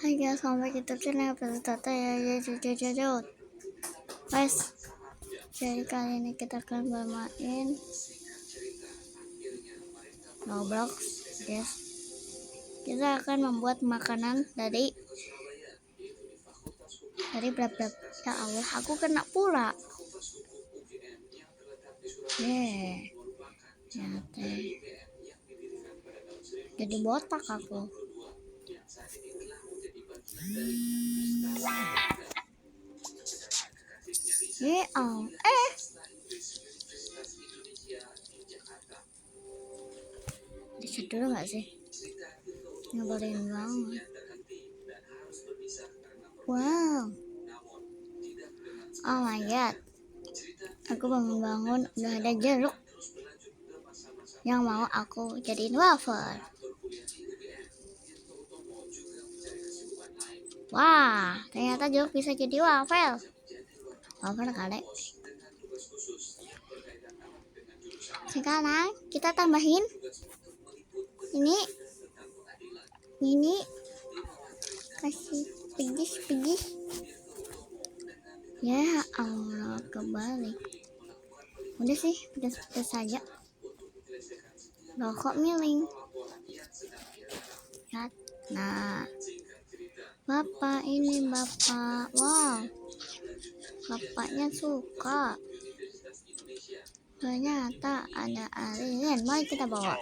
Hai guys, sampai kita channel Tata ya. Guys, jadi kali ini kita akan bermain Roblox, guys. Kita akan membuat makanan dari bla bla. Ya Allah, aku kena pula. Ya teh. Jadi botak aku. Dicat dulu gak sih? Nyebelin banget. Wow. Oh my god. Aku bangun-bangun udah ada jeruk yang mau aku jadiin wafer. Wah, ternyata jeruk bisa jadi wafer. Wafer kali. Sekarang kita tambahin ini kasih pegis. Ya Allah, kebalik. Udah sih, udah saja. Loh kok miring? Nah, bapak ini bapak. Wow, bapaknya suka. Ternyata ada alien. Mari kita bawa.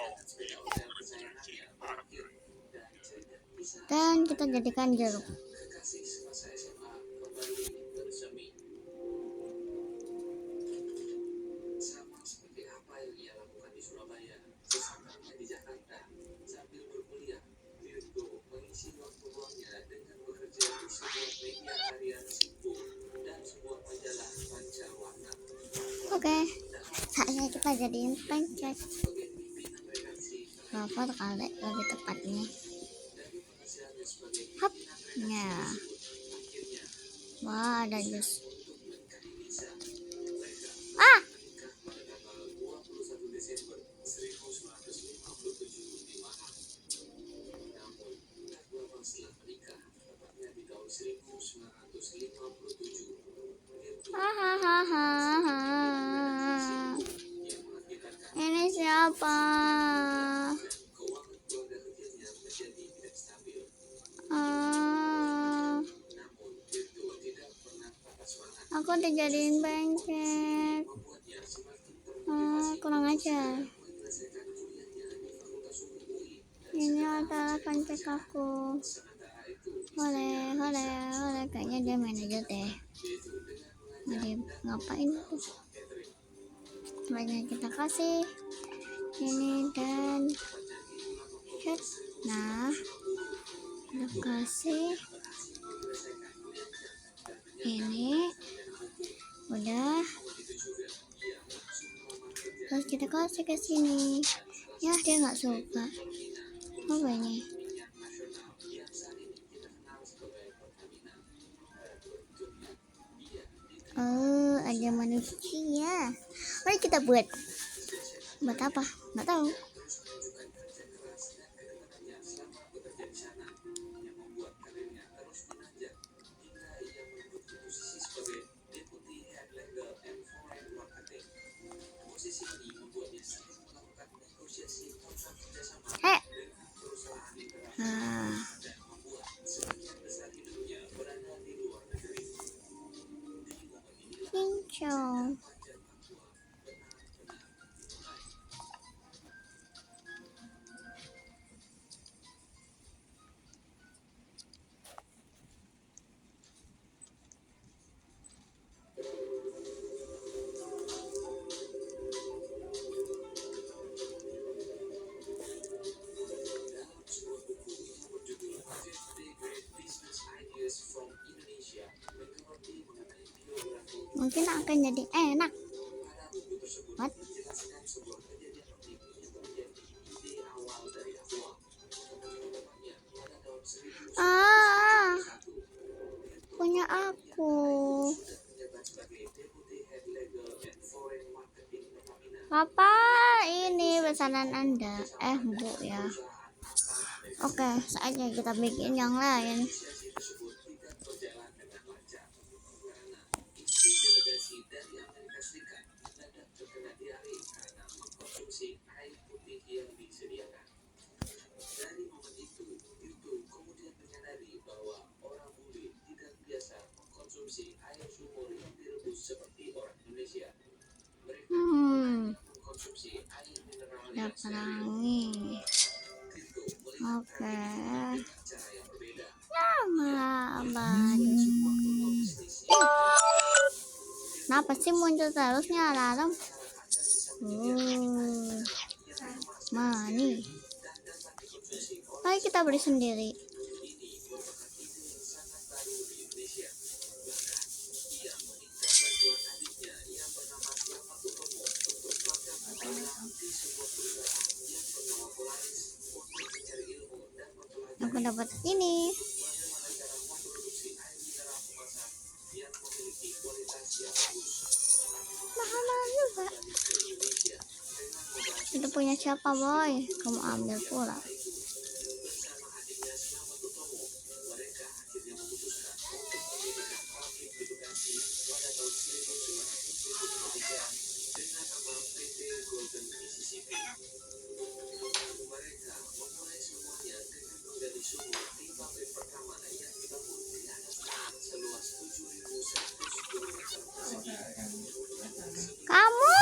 Dan kita jadikan jeruk. Oke, saatnya kita jadiin pancake. Wafer kali lebih tepatnya. Hap, ya. Wah, ada jus. Ah! Hahaha. Ini siapa? Aku dijadiin pancake. Kurang aja. Ini adalah pancake aku. Boleh. Kayaknya dia main aja deh. Ngapain tuh? Banyak kita kasih ini dan chat. Nah, kita kasih ini udah. Terus kita kasih ke sini. Ya, dia nggak suka. Apa ini? Oh, ada manusia. Mari kita buat apa? Nggak tahu. Ciao. Mungkin akan jadi enak. What? Punya aku. Apa ini pesanan Anda? Bu ya. Oke, saatnya kita bikin yang lain. Ada pelangi. Oke. Kenapa sih muncul terusnya alarm? Mani. Ayo kita beli sendiri. Aku dapat ini. Mahal juga. Itu punya siapa, boy? Kamu ambil pula. Kamu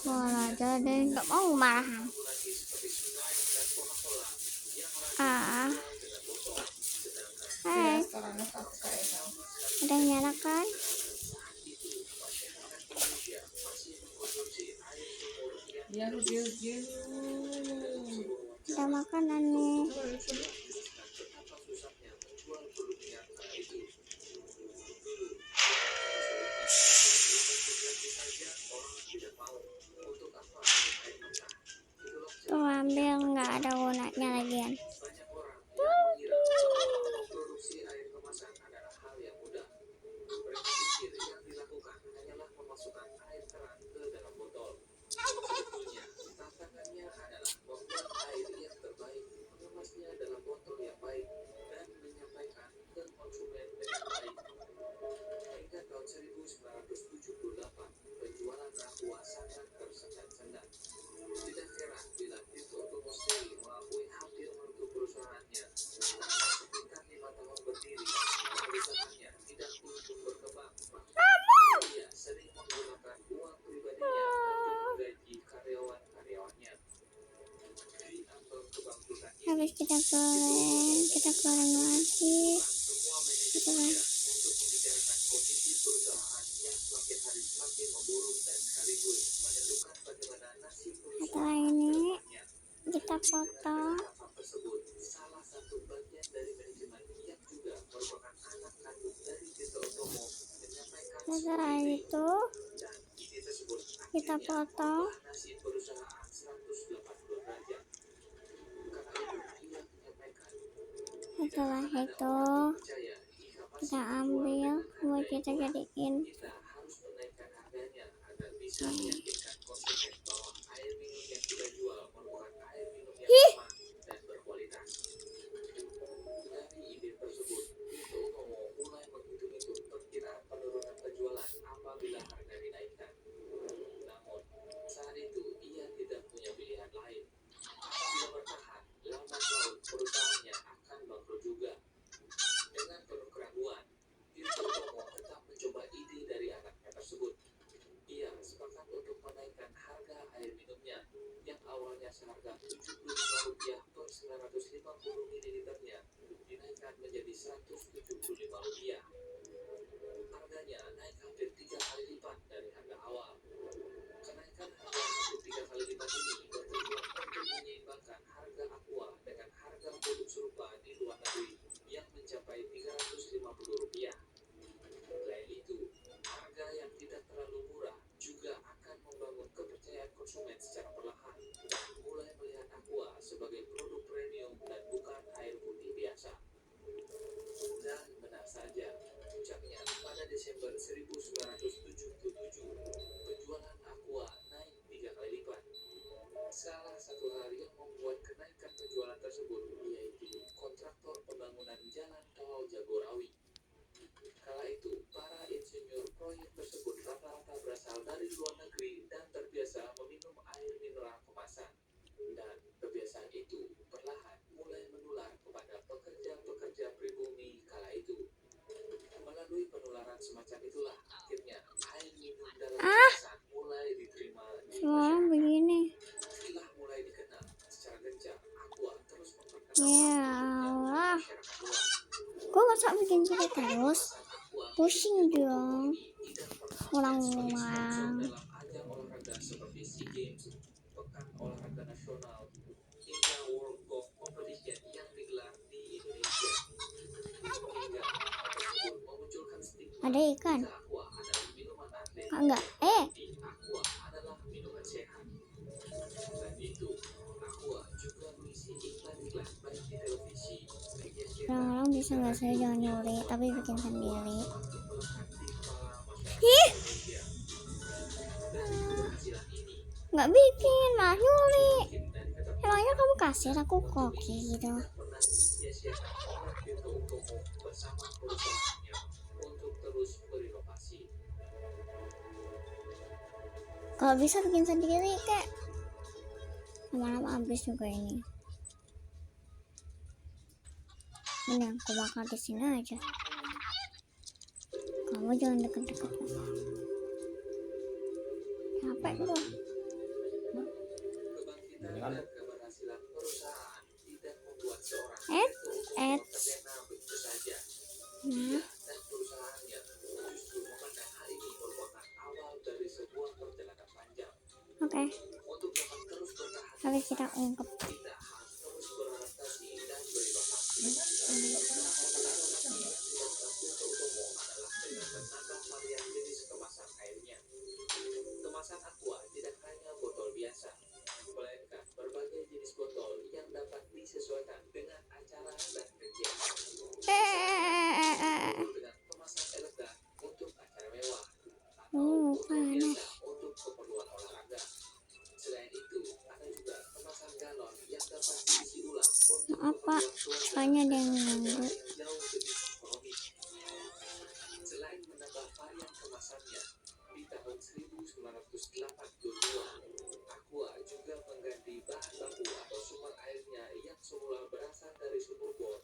keluar aja deh, nggak mau marahan. Hai, ada yang nyalakan? Ada makanan nih. Tuh ambil, nggak ada gunanya lagian. Habis kita goreng lagi. Setelah ini kita potong. Setelah itu kita potong. Setelah itu kita ambil buat kita jadiin masa bikin cerita terus, pusing dong, ulang-ulang. Ada ikan? Enggak. Orang-orang bisa nggak saya jangan nyuri, tapi bikin sendiri. Ih, nggak bikin, malah nyuri. Emangnya kamu kasir aku koki gitu? Kalau bisa bikin sendiri kek. Lama-lama habis juga ini. Ini aku bakar di sini aja. Kamu jangan deket-deket. Capek bro. Nah. Oke. Habis kita ungkep. Kemasan Aqua tidak hanya botol biasa, melainkan berbagai jenis botol yang dapat disesuaikan dengan acara dan kegiatan. Dengan kemasan elegan untuk acara mewah atau Panas. untuk keperluan olahraga. Selain itu, ada juga kemasan galon yang dapat diisi ulang untuk Apa? Soalnya ada yang nganggur. jauh lebih ekonomis. Selain menambah varian kemasannya, di tahun 1982, Aqua juga mengganti bahan baku atau sumber airnya yang semula berasal dari sumur bor,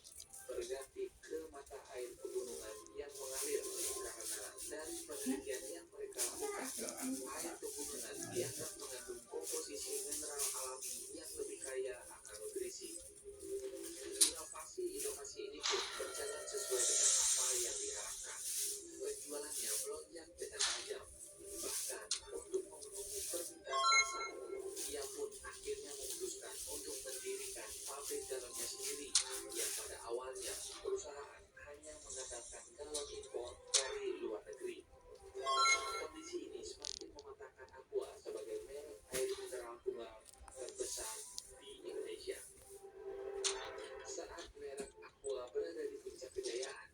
berganti ke mata air pegunungan yang mengalir karena dari penelitian yang mereka lakukan, air pegunungan dianggap mengandung komposisi mineral alami yang lebih kaya akan nutrisi. Inovasi ini pun berjalan sesuai dengan apa yang diharapkan. Penjualannya melonjak dengan tajam. Bahkan untuk memenuhi permintaan pasar, ia pun akhirnya memutuskan untuk mendirikan pabrik galonnya sendiri, yang pada awalnya perusahaan hanya mengandalkan galon impor dari luar negeri. Kondisi ini semakin mematahkan Aqua sebagai merek air mineral tunggal terbesar di Indonesia. Saat merek Aqua berada di puncak kejayaan,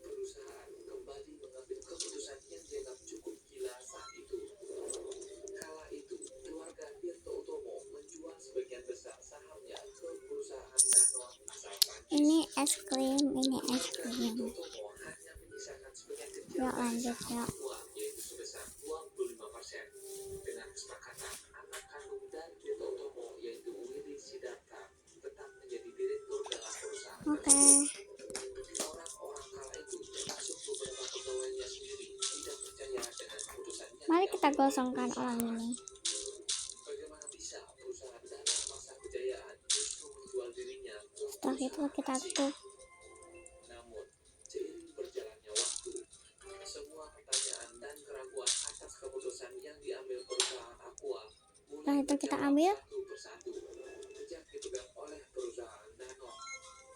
perusahaan kembali mengambil keputusan yang dianggap cukup gila saat itu. Kala itu, keluarga Tirto Utomo menjual sebagian besar sahamnya ke perusahaan Danone asal Prancis. Ini es krim, ini es krim. Utomo hanya menyisakan sebagian kecil Ya lanjut ya. Aqua, yaitu sebesar 25%. Dengan kesepakatan, anak kandung dari Tirto Utomo, yaitu Willy Sidarta, tetap menjadi direktur dalam perusahaan Oke. Orang-orang kala itu, termasuk beberapa pegawainya sendiri, tidak percaya dengan keputusannya. Mari kita gosongkan orang ini. Bagaimana bisa perusahaan dalam masa kejayaan justru menjual dirinya ke Setelah itu kita tuh. Namun, seiring berjalannya waktu, semua pertanyaan dan keraguan atas keputusan yang diambil perusahaan Aqua Setelah itu kita ambil. satu persatu. Sejak dipegang oleh perusahaan Danone,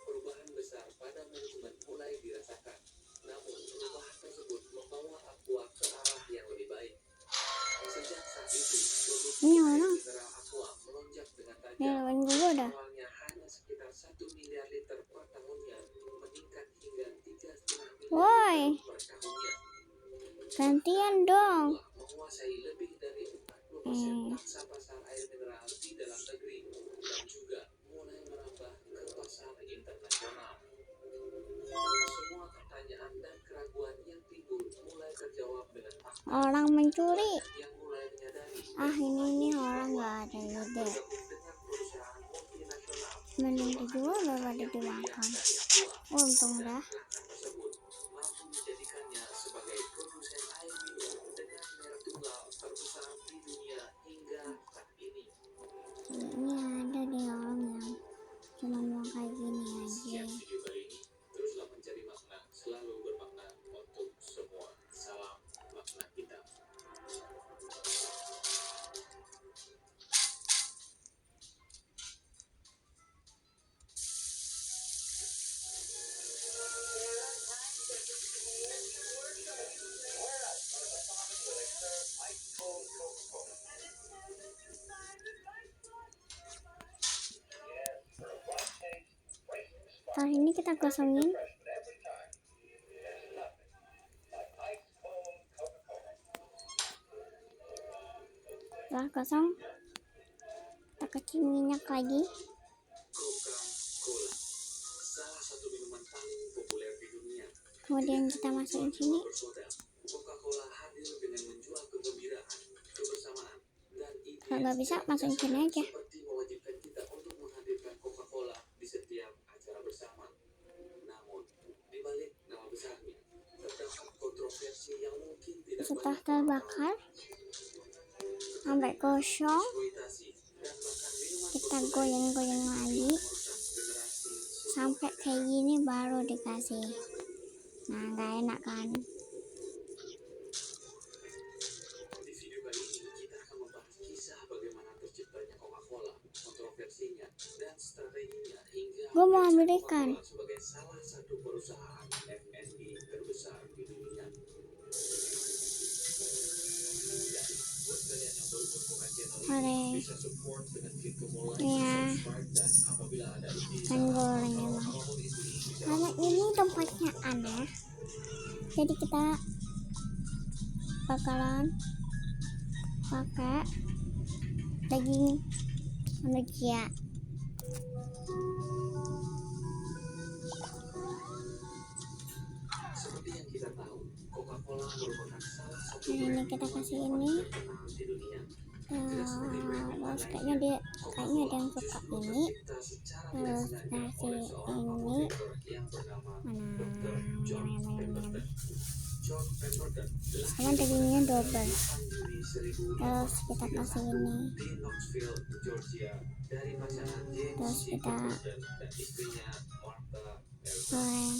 perubahan besar pada manajemen mulai dirasakan. Namun, perubahan tersebut membawa Aqua ke arah yang lebih baik. Sejak saat itu, produksi Ini air orang. mineral Aqua melonjak dengan Ini tajam. lawan gue dah. Awalnya hanya sekitar 1 miliar liter per tahunnya, meningkat hingga 3,5 miliar Woi, per tahunnya. gantian dong. Menguasai lebih dari 40% pangsa pasar air mineral di dalam negeri dan juga mulai merambah ke pasar internasional. Semua pertanyaan dan keraguan yang timbul mulai terjawab dengan fakta Orang mencuri. yang mulai menyadari Ini orang nggak ada ide. bergabung dengan perusahaan multinasional. Mending dijual daripada dimakan. Untung dah. Langkah tersebut mampu menjadikannya sebagai produsen air minum dengan merek tunggal terbesar di dunia hingga saat ini. Ini ada di orang yang cuma mau kayak gini aja. Sekian video kali ini, teruslah mencari makna Setelah ini kita kosongin. Setelah kosong, kita kasih minyak lagi. Coca-Cola, salah satu minuman paling populer di dunia. Kemudian kita masukin sini. Bersoda, Coca-Cola hadir dengan menjual kegembiraan, kebersamaan, dan ide Kalau nggak bisa, masukin sini aja. seperti mewajibkan kita untuk menghadirkan Coca-Cola di setiap acara bersama. Namun, di balik nama besarnya, terdapat kontroversi yang mungkin tidak Setelah banyak terbakar sampai kosong, eksploitasi dan bahkan minuman kita goyang-goyang lagi merusak generasi. sampai kayak gini baru dikasih. Nah, nggak enak kan? Di video kali ini kita akan membahas kisah bagaimana terciptanya Coca-Cola, kontroversinya, dan strateginya hingga Gue mau ambil menjadi ikan. Coca-Cola sebagai salah satu perusahaan F&B terbesar di dunia. Dan buat kalian yang baru menemukan channel ini, Oke, bisa support dengan klik tombol like, ya subscribe, dan apabila ada ide ikan goreng emang. apapun itu bisa Karena ini tempatnya aneh, jadi kita bakalan pakai daging manusia. seperti yang kita tahu, Coca-Cola merupakan salah satu Nah, ini kita kasih ini. terkenal di dunia. Terus kayaknya ada yang suka ini. Terus kasih ini. Mana? Cuman dagingnya double. Terus kita kasih ini. Terus kita goreng.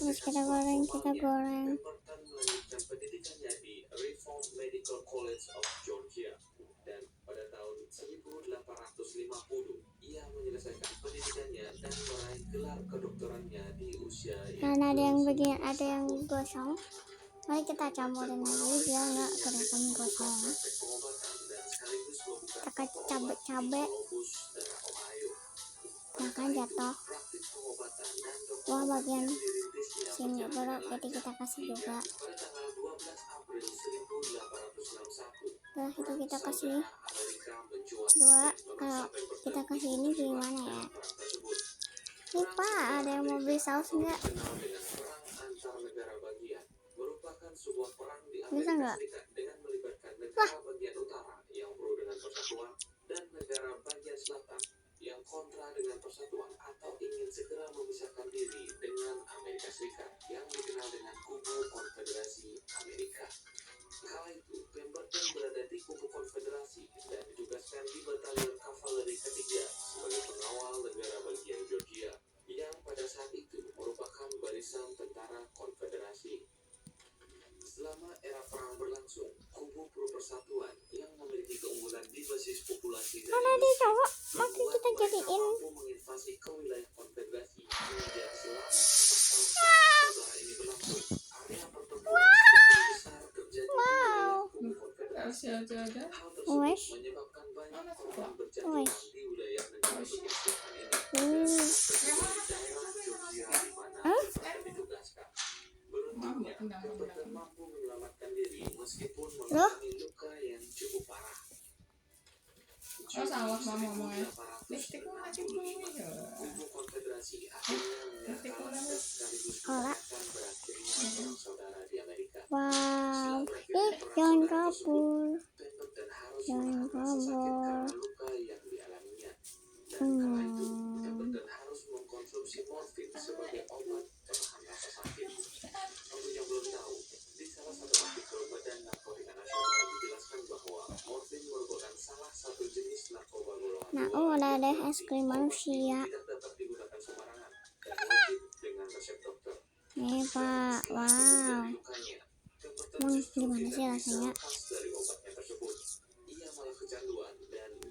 Terus kita goreng. Pemberton melanjutkan pendidikannya di Reform Medical College of Georgia, dan pada tahun 1850 ia menyelesaikan pendidikannya dan meraih gelar kedokterannya di usia Karena ada yang gosong, mari kita campurin lagi biar nggak kelihatan gosong. Kita kasih cabai, makan jatuh. Wah, bagian sini baru, jadi kita kasih juga. Setelah itu kita kasih dua. Kalau kita kasih ini gimana ya? Lupa, ada yang mau beli saus nggak? Bisa nggak? Dengan melibatkan negara bagian utara yang pro dengan persatuan dan negara bagian selatan yang kontra dengan persatuan atau ingin segera memisahkan diri dengan Amerika Serikat yang dikenal dengan kubu Konfederasi Amerika. Kala itu, Pemberton berada di kubu Konfederasi dan ditugaskan di Batalion Kavaleri ketiga sebagai pengawal negara bagian Georgia yang pada saat itu merupakan barisan tentara Konfederasi. Selama era perang berlangsung, kubu pro persatuan yang memiliki keunggulan di basis populasi dan Mana dia cowok? Maka kita jadiin. mampu menginvasi ke wilayah Konfederasi hingga selama 4 tahun saudara ini berlangsung. Area pertempuran semakin besar terjadi di wilayah kubu Konfederasi. Hal tersebut Wes. menyebabkan banyak korban Wes. berjatuhan di wilayah negara bagian selatan ini. Daerah Georgia di mana Pemberton ditugaskan. Beruntungnya, Pemberton mampu menyelamatkan diri meskipun mengalami luka yang cukup parah. Salah sama ngomongnya. Kubu Konfederasi akhirnya menyerahkan sekaligus menyatakan berakhirnya perang saudara di Amerika. Wow, jangan kabur. Pemberton harus Jangan menahan rasa sakit kabur. karena luka yang dialaminya. Dan kala itu, Pemberton harus mengkonsumsi morfin sebagai obat penahan rasa sakit. Untuk yang belum tahu, di salah satu artikel Badan Narkotika Nasional dijelaskan bahwa morfin merupakan salah satu jenis narkoba golongan Nah, dua udah yang deh memiliki es krim manusia. tidak dapat digunakan sembarangan dan wajib dengan resep dokter. Nih Pak, wow. Emang gimana sih rasanya?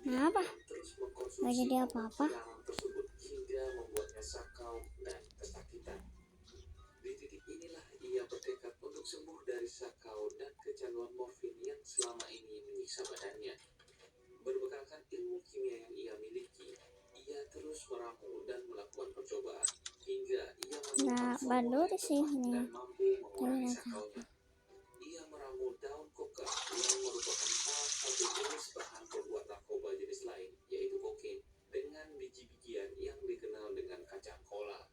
Kenapa? Gak jadi apa-apa. Hingga membuatnya sakau dan kesakitan. Di titik inilah ia bertekad untuk sembuh dari sakau dan kecanduan morfin yang selama ini menyiksa badannya. duri sih ini. dan mampu mengurangi Tapi sakaunya. Ia meramu daun koka yang merupakan salah satu jenis bahan pembuat narkoba jenis lain, yaitu kokain, dengan biji-bijian yang dikenal dengan kacang kola.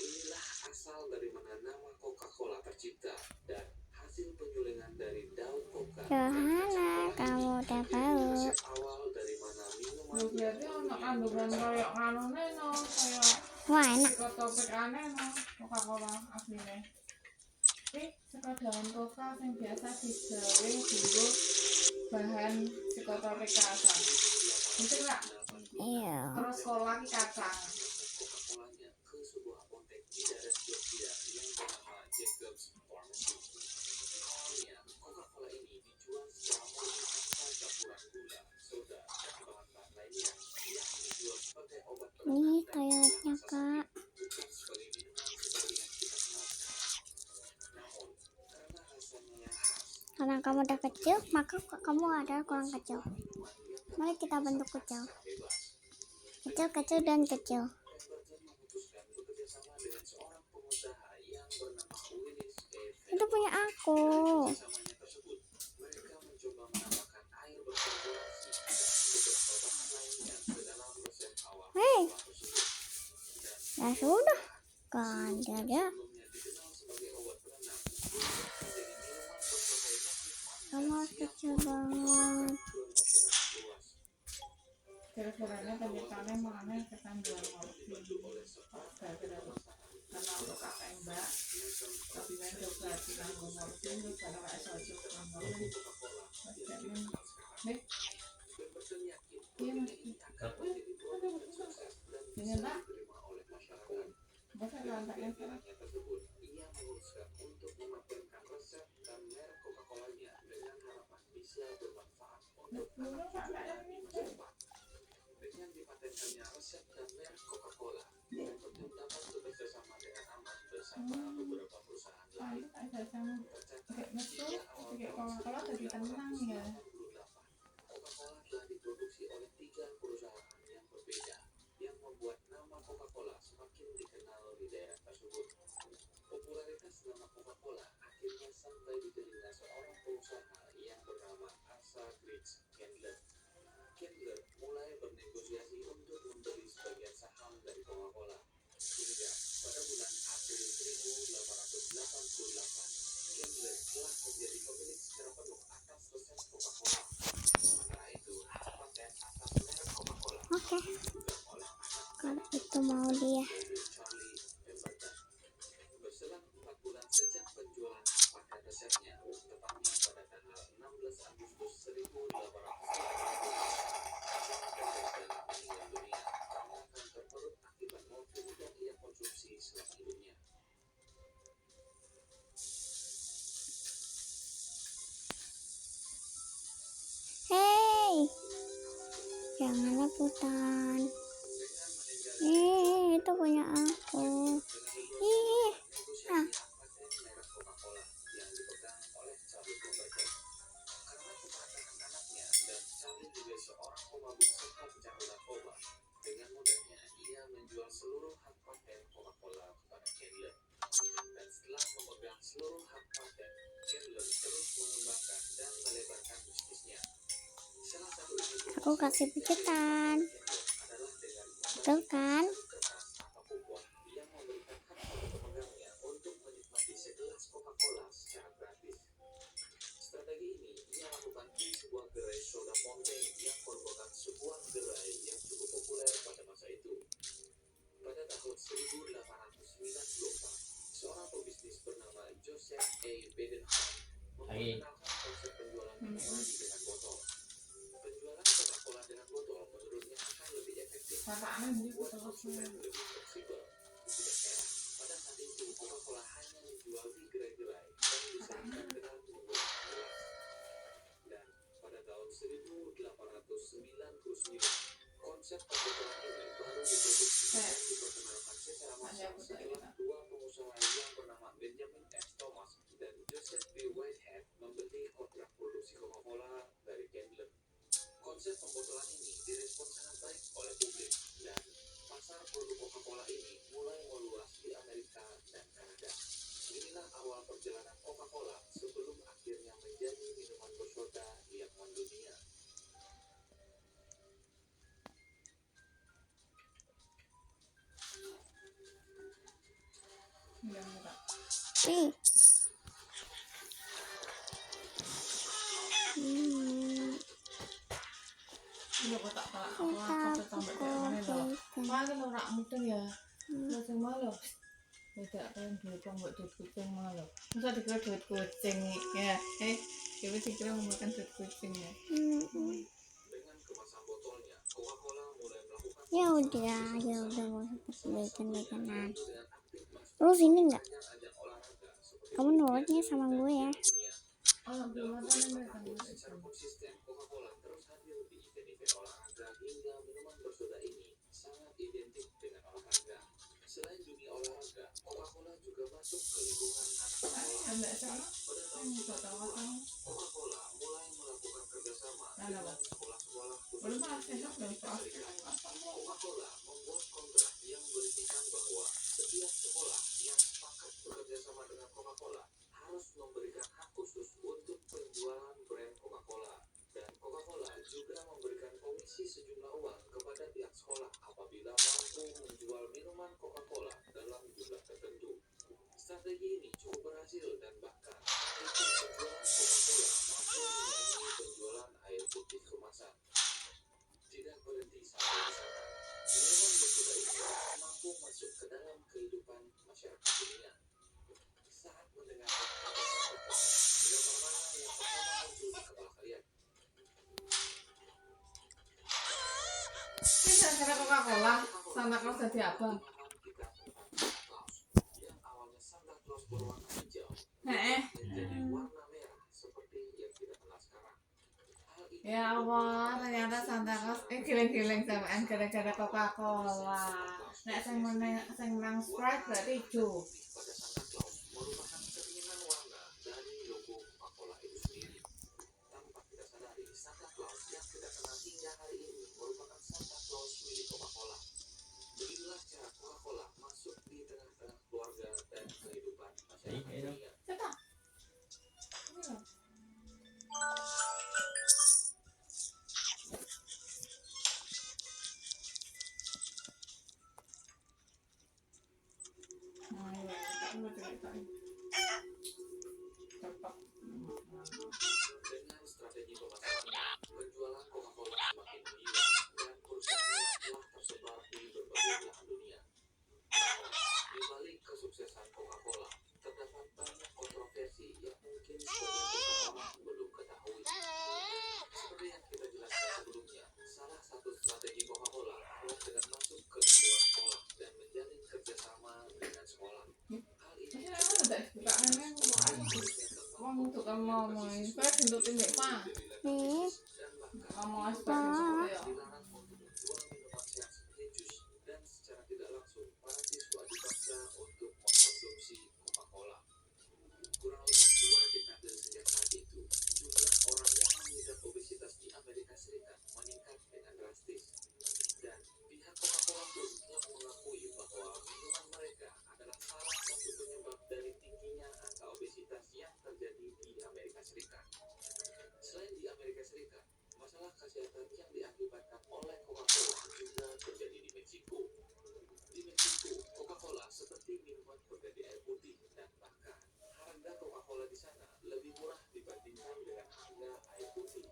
Inilah asal dari mana nama Coca-Cola tercipta dan hasil penyulingan dari daun koka dan Johanna, kacang kamu kola udah ini tahu. menjadi resep awal dari mana minuman Lho berarti ono kandungan kayak nganune no, kayak Wah enak. psikotropik aneh no, Coca-Cola asline. Tapi saka daun coca sing biasa digawe dulu bahan psikotropik kacang. Itu enggak? Iya. Terus cola ki kacang. Coca-Colanya ke sebuah apotek di daerah Jogja yang bernama Jacobs Pharmacy. Awalnya, Coca-Cola ini dijual secara murni tanpa campuran gula, soda, dan bahan-bahan lainnya yang dijual sebagai obat Nih penenang dan toiletnya rasa sakit, kak. bukan sebagai minuman seperti yang kita kenal sekarang. Namun, karena rasanya yang khas, Karena kamu udah kecil, maka kamu adalah kurang kecil. minuman yang Mari kita bentuk kecil. rasa bebas. Kecil dan kecil. Pemberton memutuskan bekerja sama dengan seorang pengusaha yang bernama Willis A. Itu punya aku. Kerjasamanya tersebut, mereka mencoba menambahkan air berkarbonasi dan beberapa bahan lainnya ke dalam resep awal Hei. Coca-Cola tersebut. Dan Ya sudah. Kan dia. sebelumnya dikenal sebagai obat penenang, berubah menjadi minuman berkafein yang nikmat Kamu harus kecil banget. ke masyarakat luas. Kira-kiranya penyetannya mana kecanduan morfin. Gara-gara karena untuk kakek mbak, tapi main coba dikanggo morfin, terus karena kayak sojo kanggo. Mas Kevin, nih, Pemberton yakin iya mas. ini akan menjadi produk yang sukses dan bisa Dengan tak, diterima oleh masyarakat. masa lantaknya sekarang. Pikirannya tersebut, ia memutuskan untuk mematenkan resep dan merek Coca-Colanya dengan harapan bisa bermanfaat untuk anak cucunya di masa depan. Dengan dipatenkannya resep dan merek Coca-Cola, Pemberton dapat bekerja sama dengan aman bersama beberapa perusahaan lain. Pantes ada sama kayak metu, kayak Coca-Cola jadi tenang ya. Coca-Cola telah diproduksi oleh 3 perusahaan yang berbeda yang membuat nama Coca-Cola semakin dikenal di daerah tersebut. Popularitas nama Coca-Cola akhirnya sampai di telinga seorang pengusaha yang bernama Asa Gritz Kendler. Kendler mulai bernegosiasi untuk membeli sebagian saham dari Coca-Cola. Hingga pada bulan April 1888, Kendler telah menjadi pemilik secara penuh atas resep Coca-Cola. Sementara itu, hak paten atas merek Coca-Cola Oke. dipegang oleh anak Kalau itu mau dia. yaitu Charlie Pemberton. Berselang 4 bulan sejak penjualan hak paten resepnya, tepatnya pada tanggal 16 Agustus 1890, Pemberton meninggal dunia karena kanker perut akibat morfin yang ia konsumsi selama hidupnya. Hei. Jangan rebutan. Itu punya aku. Ih. Nah. Negosiasi hak paten merek Coca-Cola yang dipegang oleh Charlie Pemberton. Karena kepercayaan anaknya dan Charlie juga seorang pemabuk serta pecandu narkoba, dengan mudahnya ia menjual seluruh hak paten Coca-Cola kepada Kendler. Dan setelah memegang seluruh hak paten, Kendler terus mengembangkan dan melebarkan bisnisnya. Salah satu industri Aku kasih pijitan. adalah dengan Betul kan? kertas atau kupon yang memberikan hak pada pemegangnya untuk menikmati segelas Coca-Cola secara gratis. Strategi ini ia lakukan di sebuah gerai soda fountain yang merupakan sebuah gerai yang cukup populer pada masa itu. Pada tahun 1894, seorang pebisnis bernama Joseph A. Badenham memperkenalkan konsep penjualan minuman dengan botol. Penjualan Coca-Cola dengan botol menurutnya akan lebih efektif Kakaknya ini membuat betul konsumen lebih fleksibel. Tidak heran, pada saat itu Coca-Cola hanya dijual di gerai-gerai dan disajikan dengan menggunakan gelas. Dan pada tahun 1899, konsep pembotolan ini baru diproduksi dan diperkenalkan secara massal setelah 2 pengusaha yang bernama Benjamin F. Thomas dan Joseph B. Whitehead membeli kontrak produksi Coca-Cola dari Kendler. Konsep pembotolan ini direspon sangat baik oleh publik dan pasar produk Coca-Cola ini mulai meluas di Amerika dan sih? Iya kok tak tak Kita apa tambah kayak mana lho. kopikan. Mana lho rak mudeng ya. Lah sing malu. Beda kan duit wong mbok duit kucing malu. Masa dikira duit kucing ya. Ya wis dikira memakan duit kucing ya. Dengan kemasan botolnya, Coca-Cola mulai melakukan Ya udah mau seperti bacon-baconan. dengan aktif Terus ini enggak? ajang olahraga seperti Kamu nurutnya sama gue ya. Oh, belum ada mereka. secara konsisten. Coca-Cola terus hadir di event-event olahraga hingga minuman bersoda ini sangat identik dengan olahraga. Selain dunia olahraga, Coca-Cola juga masuk ke lingkungan anak sekolah. Ambek sama. Pada tahun Enggak tahu apa. Coca-Cola mulai melakukan kerjasama Ada dengan apa? sekolah-sekolah Belum khususnya ada enak dong soal. Coca-Cola membuat kontrak yang berisikan bahwa setiap sekolah yang sepakat bekerja sama dengan Coca-Cola harus memberikan hak khusus untuk penjualan brand Coca-Cola. Dan Coca-Cola juga memberikan komisi sejumlah uang kepada pihak sekolah apabila mampu menjual minuman Coca-Cola dalam jumlah tertentu. Strategi ini cukup berhasil dan bahkan itu penjualan Coca-Cola mampu menyaingi penjualan air putih kemasan. Tidak berhenti sampai di sana. Minuman bersoda ini mampu masuk ke dalam kehidupan masyarakat dunia. Saat mendengar kata Santa Claus, gambar mana yang pertama muncul di kepala kalian? Ini gara-gara Coca-Cola. Santa Claus jadi apa? Kita tentang Santa Claus yang awalnya Santa Claus berwarna hijau menjadi warna merah seperti yang kita kenal sekarang. Hal ini Ya Allah, ternyata Santa Claus giling-giling sampean gara-gara Coca-Cola. Nek sing menang Sprite berarti hijau. pada Santa Claus merupakan keinginan warna dari logo Coca-Cola itu sendiri. Tanpa kita sadari, Santa Claus yang kita kenal hingga hari ini merupakan Santa Claus milik Coca-Cola. Beginilah cara Coca-Cola masuk di tengah-tengah keluarga dan kehidupan masyarakat dunia. Cetak. Ini loh. Nah, ya, tak mau ceritain. Cepat. Dengan strategi pemasaran, penjualan Coca-Cola semakin menggila dan perusahaannya telah tersebar di berbagai belahan dunia. Namun, di balik kesuksesan Coca-Cola, terdapat banyak kontroversi yang mungkin sebagian besar orang belum ketahui. Seperti yang kita jelaskan sebelumnya, salah satu strategi Coca-Cola adalah dengan masuk ke lingkungan sekolah dan menjalin kerjasama dengan sekolah. Hal ini Ini ada tak buka nenek ngomong untuk kamu ngomong. Saya gendutin Mbak Pa. Nih, Ngomong sebagai ya. dilarang untuk menjual minuman sehat seperti jus dan secara tidak langsung para siswa dipaksa untuk mengkonsumsi Coca-Cola. Kurang lebih 2 dekade sejak saat itu, jumlah orang yang mengidap obesitas di Amerika Serikat meningkat dengan drastis. Dan pihak Coca-Cola pun telah mengakui bahwa minuman mereka adalah salah satu penyebab dari tingginya angka obesitas yang terjadi di Amerika Serikat. Selain di Amerika Serikat, masalah kesehatan yang diakibatkan oleh Coca-Cola juga terjadi di Meksiko. Di Meksiko, Coca-Cola seperti minuman berganti air putih dan bahkan harga Coca-Cola di sana lebih murah dibandingkan dengan harga air putih.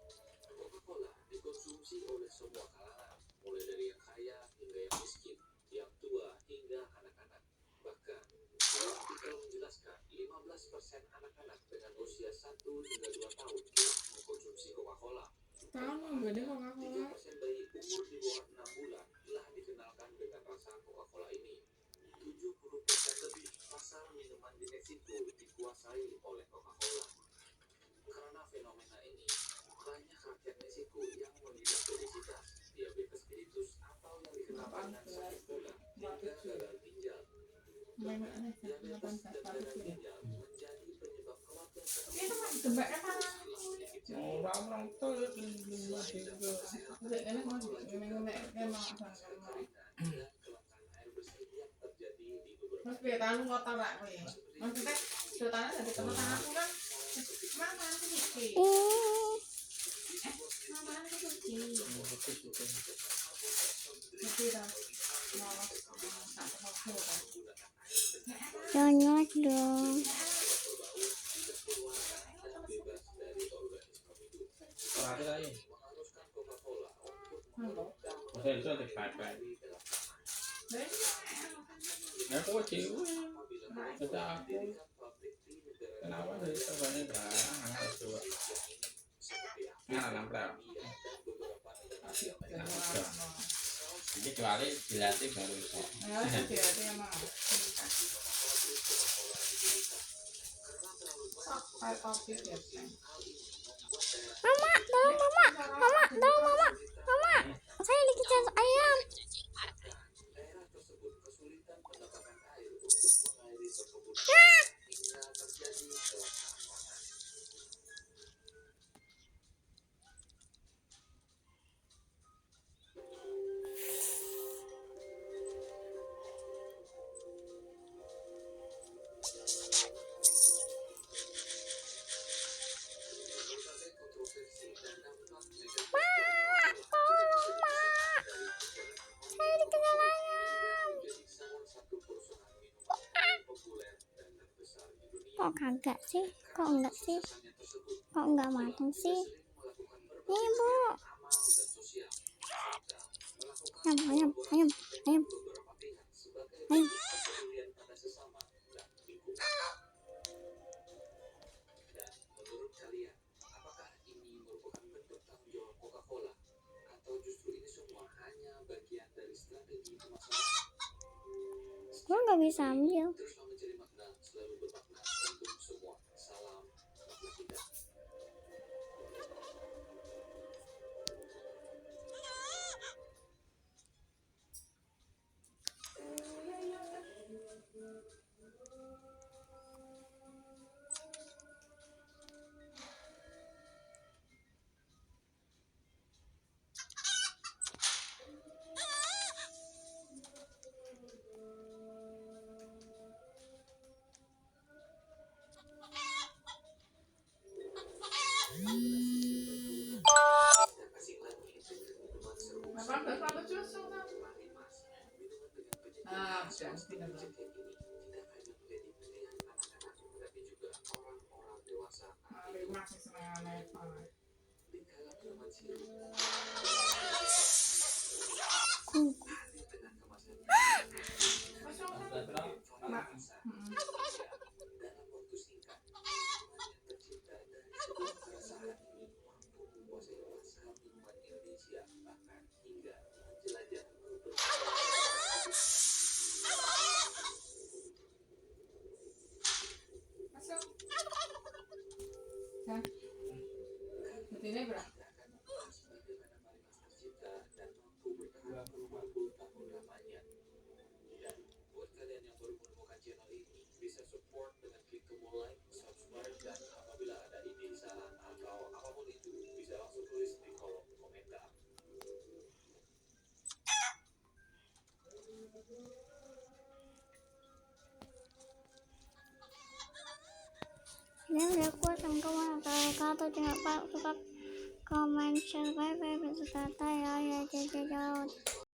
Coca-Cola dikonsumsi oleh semua kalangan, mulai dari yang kaya hingga yang miskin, yang tua hingga anak-anak. Bahkan, sebuah artikel menjelaskan 15% anak-anak dengan usia 1 hingga 2 tahun telah mengkonsumsi Coca-Cola. Tahu nggak deh Coca-Cola? 3% bayi umur di bawah 6 bulan telah dikenalkan dengan rasa Coca-Cola ini. 70% lebih pasar minuman di Meksiko dikuasai oleh Coca-Cola. Karena fenomena ini, banyak rakyat Meksiko yang mengidap obesitas, diabetes mellitus atau yang dikenal dengan sakit gula hingga gagal ginjal. Main aneh, Diabetes 18 dan tahun gagal ya. ginjal menjadi penyebab kematian Itu mah debaknya tangan. Orang tuh lima tiga. Udah ini mau ngemek emang asal kekeringan dan kelangkaan air bersih yang terjadi di beberapa Mas biar tahu kotor lah kowe. Maksudnya sultannya jadi teman aku kan. Mama aku suci. Mama aku suci. Suci dong. Mau tak mau kan. nyonyot dong. Berarti lagi. mengharuskan Coca-Cola untuk Halo. Masa itu ada kapan? Aku cewek. Kata aku. Kenapa dari sebenarnya barang coba. Nah, nampak. Jadi kecuali dilatih baru bisa. Nah, itu dia mah. Pakai kopi ya. Mama, tolong mama, mama, tolong mama, mama. Saya dikejar ayam. daerah tersebut kesulitan mendapatkan air untuk mengairi perkebunan Ah, hingga terjadi kelangkaan pangan. Berbagai kontroversi dan dampak negatif tolong mak. Saya dikejar ayam. menjadi salah satu perusahaan minuman populer dan terbesar di dunia. Kok kagak sih? Kok enggak sih? Kesuksesannya tersebut Kok enggak matang sih? sering melakukan berbagai Nih bu, amal dan sosial serta melakukan ayam, ayam, ayam, beberapa pihak sebagai ayam. kepedulian pada sesama dan lingkungan. Dan menurut kalian, apakah ini merupakan bentuk tanggung jawab Coca-Cola atau justru ini semua hanya bagian dari strategi pemasaran? Gua nggak bisa ambil. Teruslah mencari makna, selalu bermakna untuk semua. Salam makna kita. Apa susah kan? Ah, bisa pindah. Masih senang aneh. Ini berapa? Buat kalian yang baru menemukan channel ini, bisa support dengan klik tombol like, subscribe, dan apabila ada ide saran atau apapun itu, bisa langsung tulis di kolom komentar. Ini udah kuat sama kawan atau jangan lupa suka, komen, subscribe, dan serta ya, jauh.